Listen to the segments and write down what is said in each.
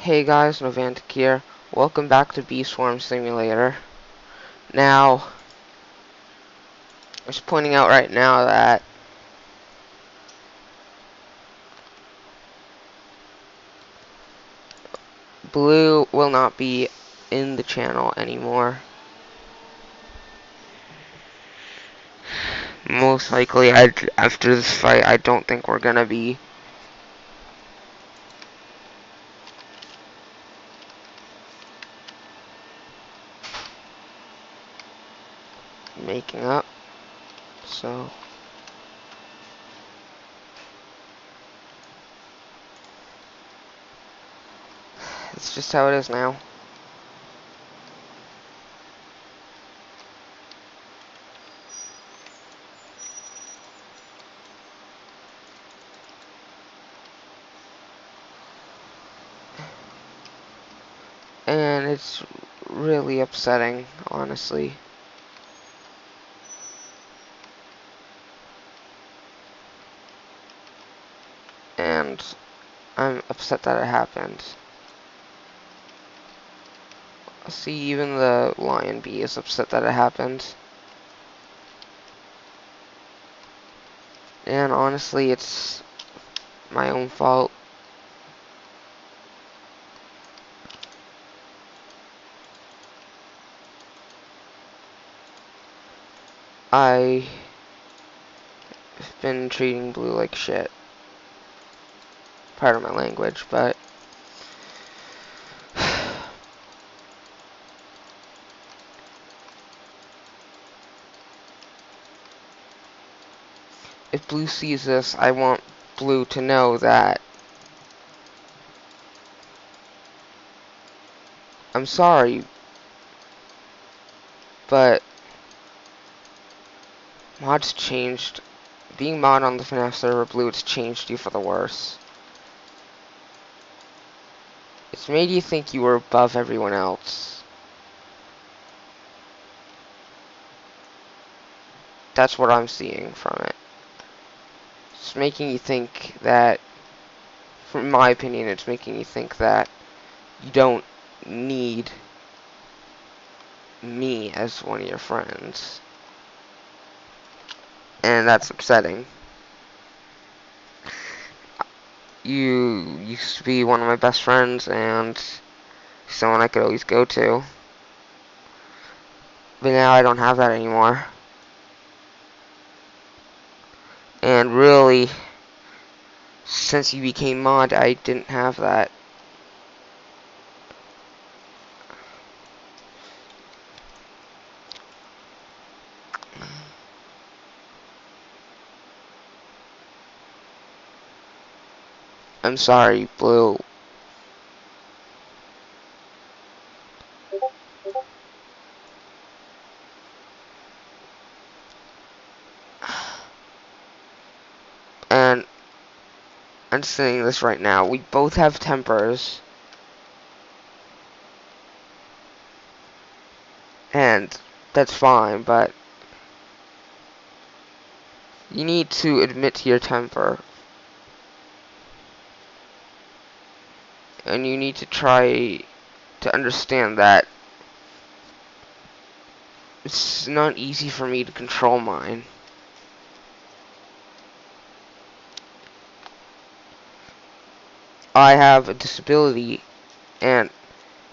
Hey guys, Novantic here. Welcome back to Bee Swarm Simulator. Now, I'm just pointing out right now that Blue will not be in the channel anymore. Most likely, after this fight, I don't think we're gonna be making up. So, it's just how it is now. And it's really upsetting, honestly. And I'm upset that it happened. See, even the Lion Bee is upset that it happened. And honestly, it's my own fault. I've been treating Blue like shit. Pardon my language, but if Blue sees this, I want Blue to know that I'm sorry, but mod's changed. Being mod on the FNAF server, Blue, it's changed you for the worse. It's made you think you were above everyone else. That's what I'm seeing from it. It's making you think that, from my opinion, it's making you think that you don't need me as one of your friends. And that's upsetting. You used to be one of my best friends and someone I could always go to. But now I don't have that anymore. And really, since you became mod, I didn't have that. I'm sorry, Blue. And I'm saying this right now. We both have tempers. And that's fine, but you need to admit to your temper. And you need to try to understand that it's not easy for me to control mine. I have a disability, and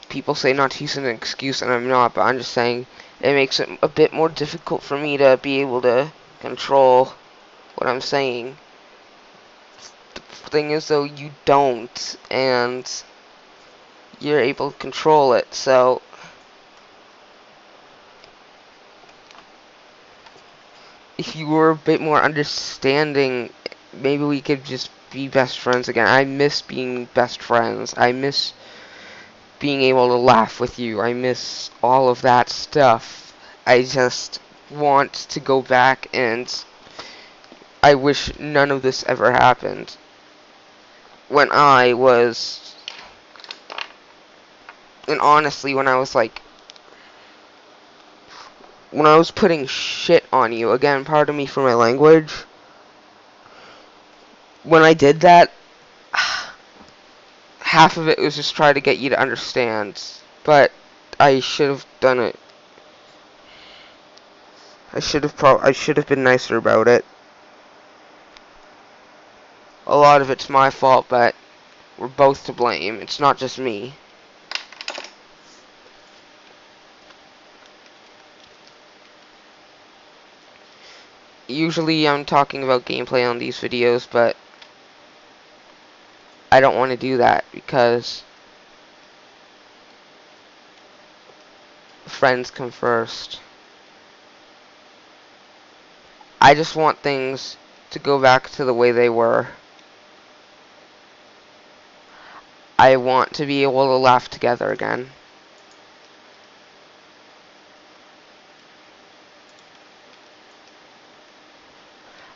people say not to use an excuse, and I'm not, but I'm just saying it makes it a bit more difficult for me to be able to control what I'm saying. The thing is, though, you don't, and you're able to control it, so if you were a bit more understanding, maybe we could just be best friends again. I miss being best friends. I miss being able to laugh with you. I miss all of that stuff. I just want to go back, and I wish none of this ever happened. When I was, and honestly, when I was like, when I was putting shit on you, again, pardon me for my language, when I did that, half of it was just try to get you to understand, but I should have done it. I should have been nicer about it. A lot of it's my fault, but we're both to blame. It's not just me. Usually I'm talking about gameplay on these videos, but I don't want to do that because friends come first. I just want things to go back to the way they were. I want to be able to laugh together again.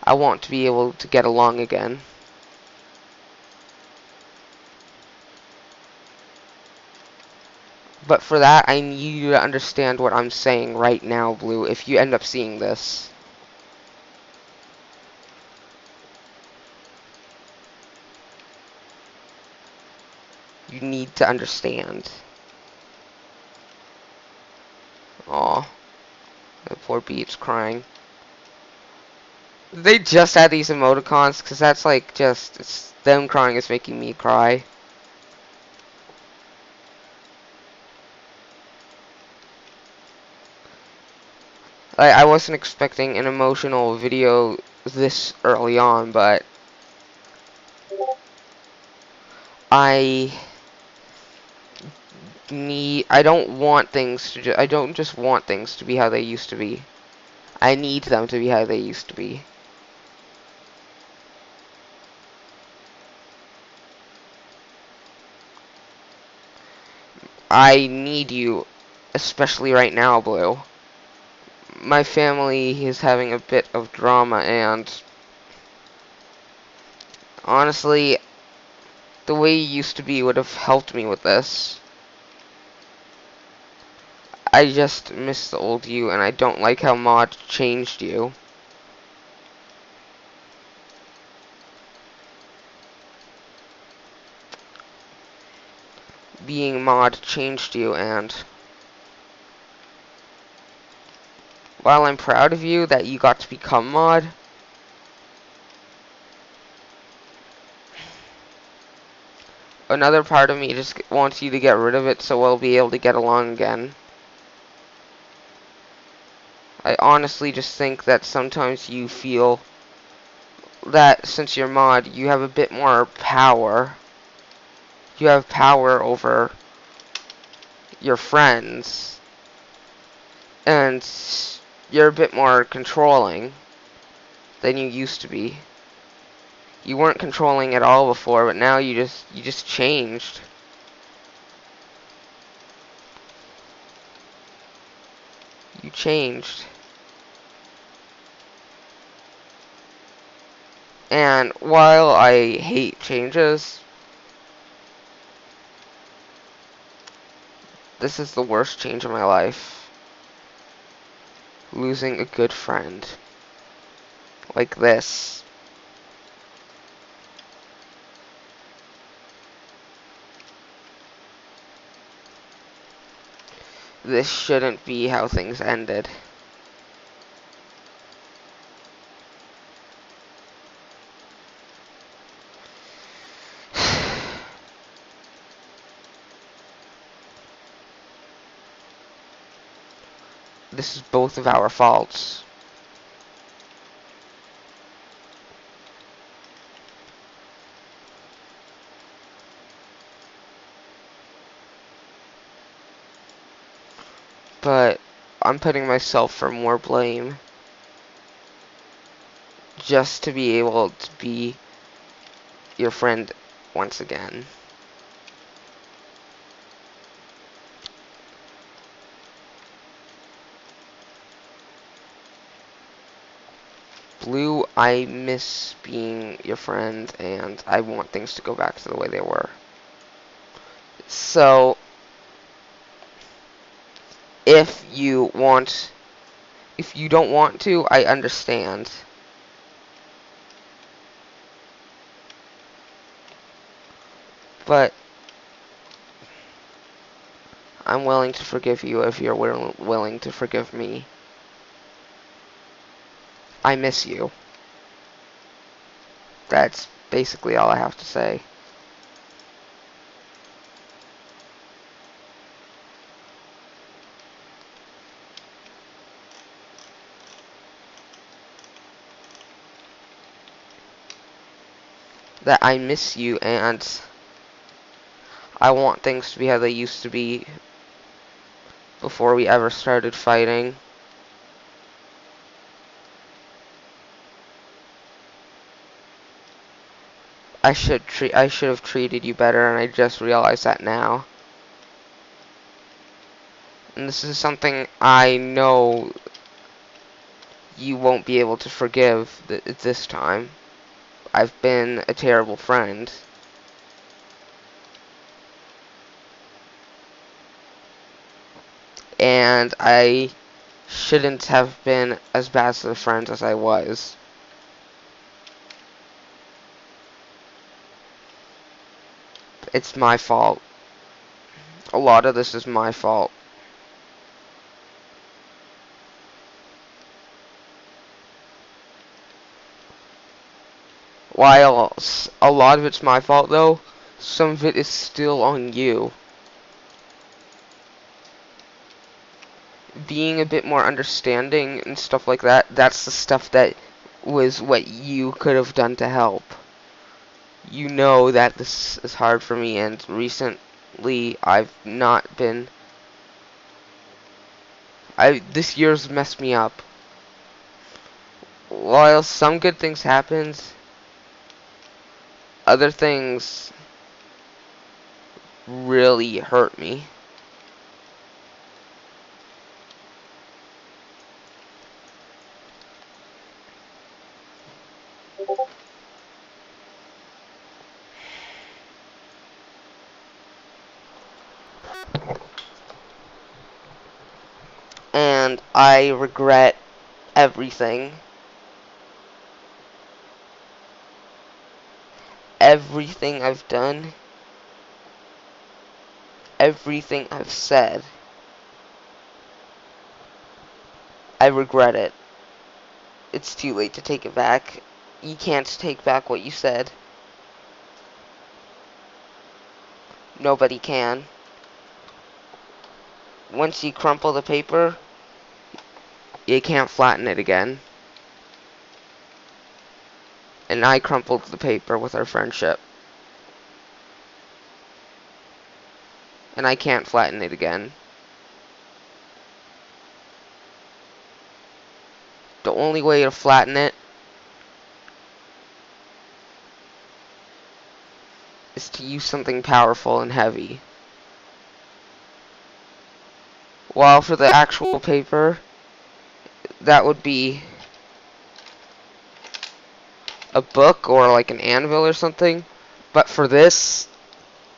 I want to be able to get along again. But for that, I need you to understand what I'm saying right now, Blue, if you end up seeing this. You need to understand. Aw, the poor Beep's crying. They just add these emoticons, because that's like just, it's them crying is making me cry. I wasn't expecting an emotional video this early on, but I don't want things to I don't just want things to be how they used to be. I need them to be how they used to be. I need you, especially right now, Blue. My family is having a bit of drama, and honestly, the way you used to be would have helped me with this. I just miss the old you, and I don't like how Mod changed you. Being Mod changed you, and while I'm proud of you that you got to become Mod, another part of me just wants you to get rid of it so we'll be able to get along again. I honestly just think that sometimes you feel that since you're Mod, you have a bit more power. You have power over your friends, and you're a bit more controlling than you used to be. You weren't controlling at all before, but now you just changed. You changed. And while I hate changes, this is the worst change of my life. Losing a good friend. Like this. This shouldn't be how things ended. This is both of our faults. But I'm putting myself for more blame. Just to be able to be your friend once again. Blue, I miss being your friend, and I want things to go back to the way they were. So, if you don't want to, I understand. But I'm willing to forgive you if you're willing to forgive me. I miss you. That's basically all I have to say. That I miss you, and I want things to be how they used to be before we ever started fighting. I should have treated you better, and I just realized that now. And this is something I know you won't be able to forgive this time. I've been a terrible friend. And I shouldn't have been as bad as a friend as I was. It's my fault. A lot of this is my fault. While a lot of it's my fault, though, some of it is still on you. Being a bit more understanding and stuff like that, that's the stuff that was what you could have done to help. You know that this is hard for me, and recently I've not been... This year's messed me up. While some good things happened, other things really hurt me. And I regret everything. Everything I've done. Everything I've said. I regret it. It's too late to take it back. You can't take back what you said. Nobody can. Once you crumple the paper, you can't flatten it again. And I crumpled the paper with our friendship. And I can't flatten it again. The only way to flatten it is to use something powerful and heavy. While for the actual paper, that would be a book or like an anvil or something. But for this,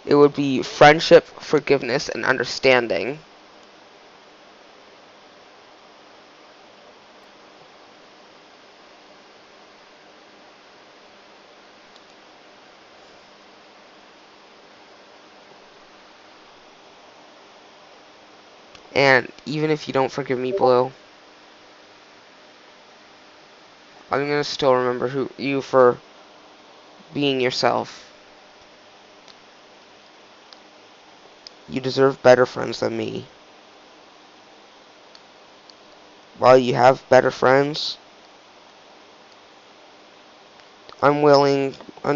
it would be friendship, forgiveness, and understanding. And even if you don't forgive me, Blue, I'm gonna still remember you for being yourself. You deserve better friends than me. While you have better friends, I'm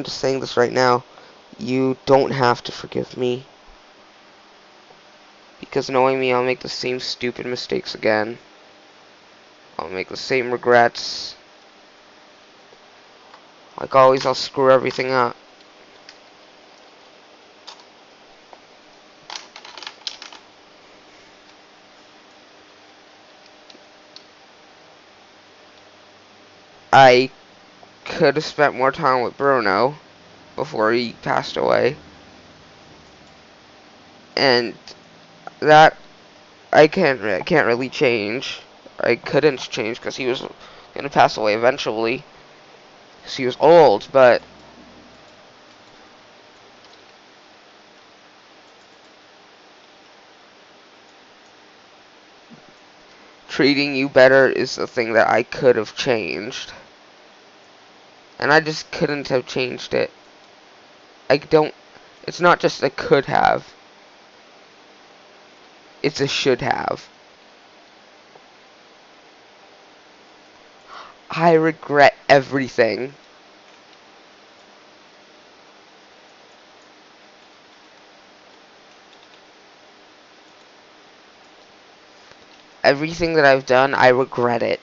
just saying this right now, you don't have to forgive me. Because knowing me, I'll make the same stupid mistakes again. I'll make the same regrets. Like always, I'll screw everything up. I could have spent more time with Bruno before he passed away. And that I can't really change. I couldn't change because he was gonna pass away eventually. Because he was old, but treating you better is the thing that I could have changed. And I just couldn't have changed it. It's not just a could have. It's a should have. I regret everything. Everything that I've done, I regret it.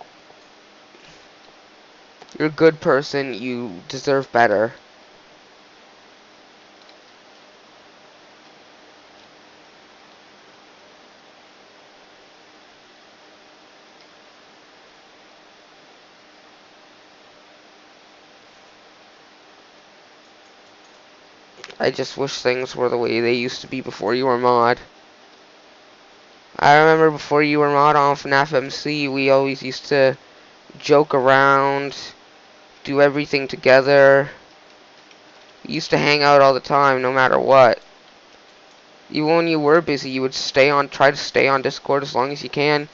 You're a good person. You deserve better. I just wish things were the way they used to be before you were mod. I remember before you were mod on FNAF MC, we always used to joke around, do everything together. We used to hang out all the time, no matter what. Even when you were busy, you would try to stay on Discord as long as you can,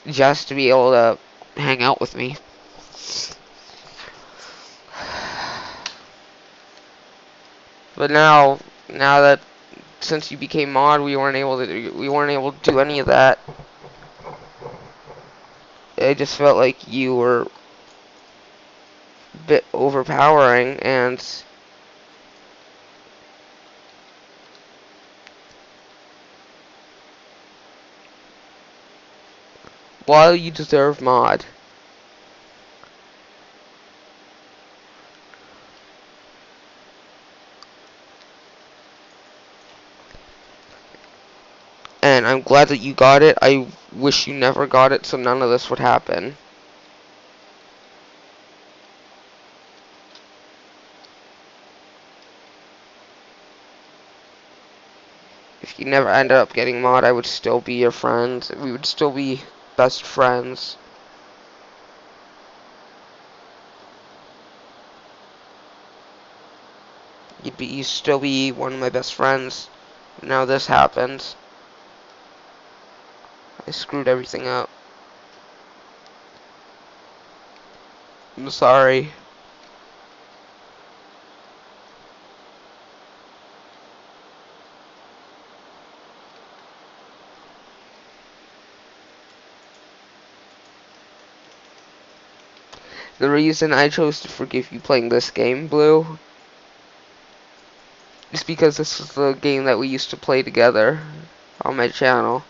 just to be able to hang out with me. But now that since you became mod, we weren't able to do any of that. It just felt like you were a bit overpowering, and while you deserve mod, and I'm glad that you got it. I wish you never got it, so none of this would happen. If you never ended up getting mod, I would still be your friend. We would still be best friends. You'd still be one of my best friends. Now this happened. I screwed everything up. I'm sorry. The reason I chose to forgive you playing this game, Blue, is because this was the game that we used to play together on my channel.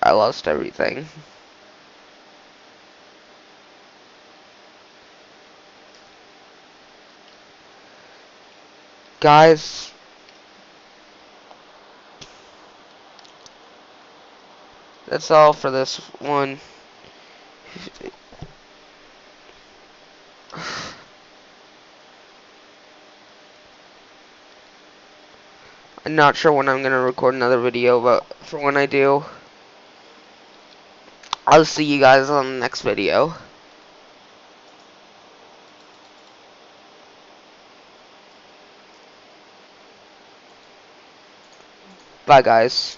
I lost everything. Guys, that's all for this one. I'm not sure when I'm gonna record another video, but for when I do, I'll see you guys on the next video. Bye, guys.